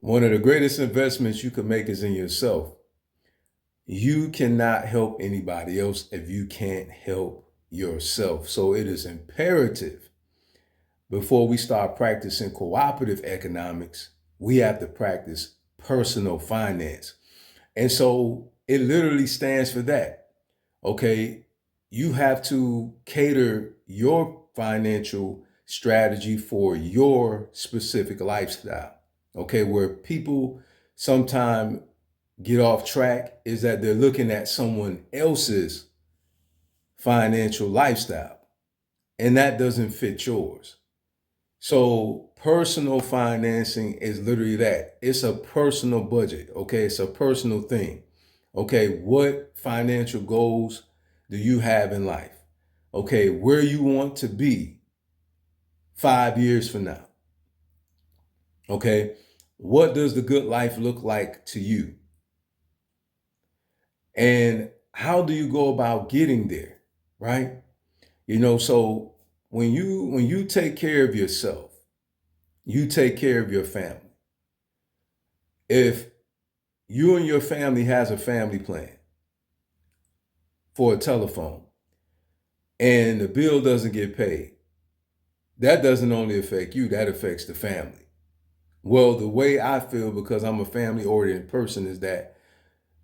One of the greatest investments you can make is in yourself. You cannot help anybody else if you can't help yourself. So it is imperative before we start practicing cooperative economics, we have to practice personal finance. And so it literally stands for that. Okay. You have to cater your financial strategy for your specific lifestyle. Okay. Where people sometimes get off track is that they're looking at someone else's financial lifestyle and that doesn't fit yours. So personal financing is literally that. It's a personal budget. Okay. It's a personal thing. Okay. What financial goals do you have in life? Okay. Where you want to be 5 years from now? Okay. What does the good life look like to you? And how do you go about getting there? Right. So when you take care of yourself, you take care of your family. If you and your family has a family plan for a telephone and the bill doesn't get paid, that doesn't only affect you, that affects the family. Well, the way I feel, because I'm a family oriented person, is that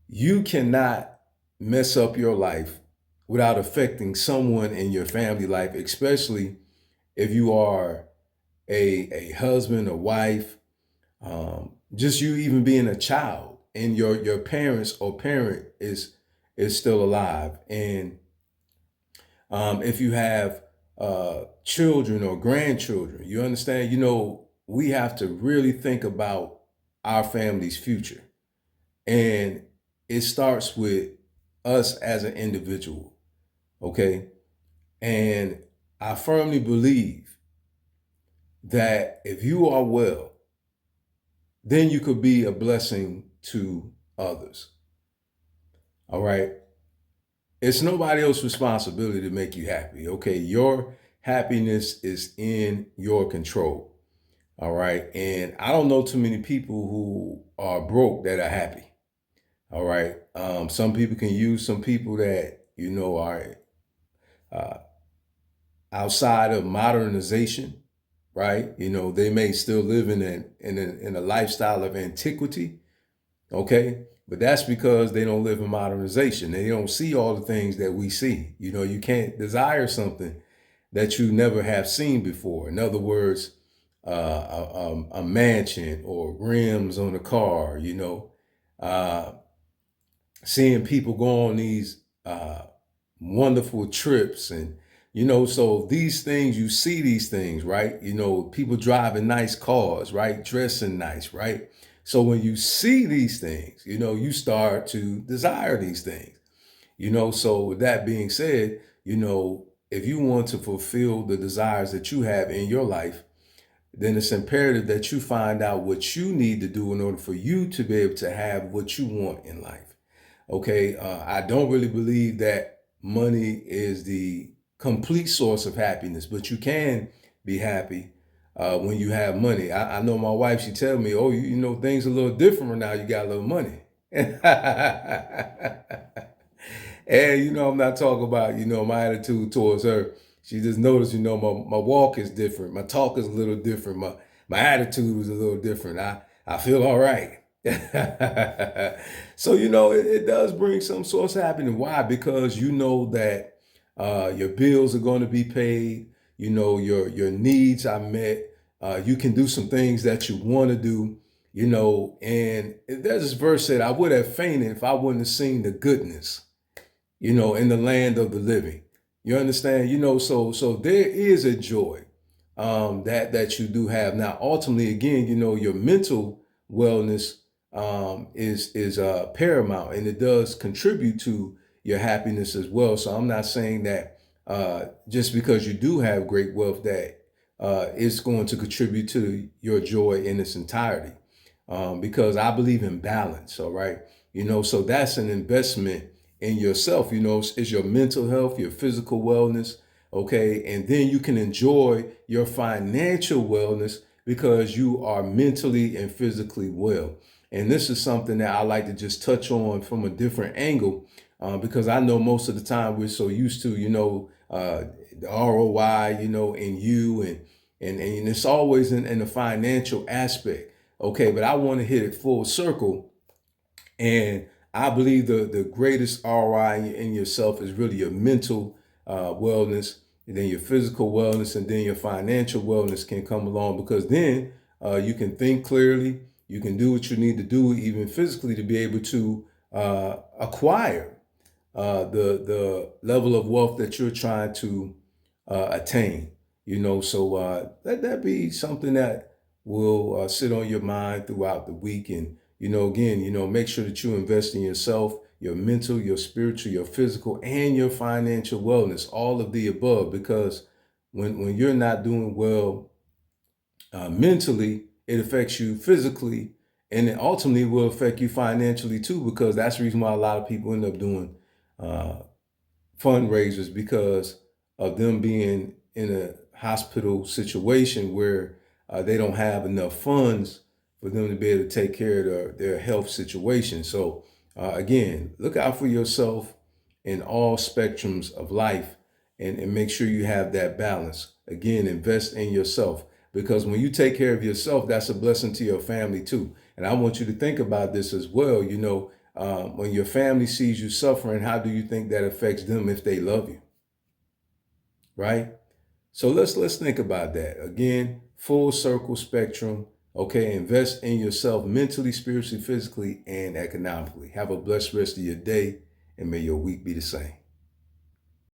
you cannot mess up your life without affecting someone in your family life, especially if you are a husband, a wife, just you even being a child and your parents or parent is still alive. And if you have children or grandchildren, you understand, we have to really think about our family's future. And it starts with us as an individual. Okay. And I firmly believe that if you are well, then you could be a blessing to others. All right. It's nobody else's responsibility to make you happy. Okay. Your happiness is in your control. All right. And I don't know too many people who are broke that are happy. All right. Some people can use some people that, are uh, outside of modernization, right? They may still live in a lifestyle of antiquity. Okay. But that's because they don't live in modernization. They don't see all the things that we see. You can't desire something that you never have seen before. In other words, a mansion or rims on a car, uh, seeing people go on these wonderful trips. And, so these things, you see these things, right? People driving nice cars, right? Dressing nice, right? So when you see these things, you start to desire these things. So with that being said, if you want to fulfill the desires that you have in your life, then it's imperative that you find out what you need to do in order for you to be able to have what you want in life. Okay. I don't really believe that money is the complete source of happiness, but you can be happy when you have money. I know my wife, she tell me, oh, things are a little different now. You got a little money. And I'm not talking about, my attitude towards her. She just noticed, my walk is different. My talk is a little different. My attitude is a little different. I feel all right. So, it does bring some source of happiness. Why? Because you know that your bills are going to be paid. Your needs are met. You can do some things that you want to do, and there's this verse said, I would have fainted if I wouldn't have seen the goodness, in the land of the living. You understand? So there is a joy that you do have. Now, ultimately, again, your mental wellness is paramount, and it does contribute to your happiness as well. So I'm not saying that just because you do have great wealth that it's going to contribute to your joy in its entirety, because I believe in balance. All right. So that's an investment in yourself. Is your mental health, your physical wellness. Okay. And then you can enjoy your financial wellness because you are mentally and physically well. And this is something that I like to just touch on from a different angle, because I know most of the time we're so used to, the ROI, in you and it's always in the financial aspect. Okay, but I want to hit it full circle. And I believe the greatest ROI in yourself is really your mental wellness, and then your physical wellness, and then your financial wellness can come along, because then you can think clearly, you can do what you need to do, even physically, to be able to acquire the level of wealth that you're trying to attain. So let that be something that will sit on your mind throughout the week. And again, make sure that you invest in yourself, your mental, your spiritual, your physical, and your financial wellness, all of the above. Because when you're not doing well mentally, it affects you physically, and it ultimately will affect you financially too, because that's the reason why a lot of people end up doing uh, fundraisers, because of them being in a hospital situation where they don't have enough funds for them to be able to take care of their health situation. So again, look out for yourself in all spectrums of life, and make sure you have that balance. Again, invest in yourself, because when you take care of yourself, that's a blessing to your family too. And I want you to think about this as well. When your family sees you suffering, how do you think that affects them if they love you? Right? So let's think about that. Again, full circle spectrum. Okay, invest in yourself mentally, spiritually, physically, and economically. Have a blessed rest of your day, and may your week be the same.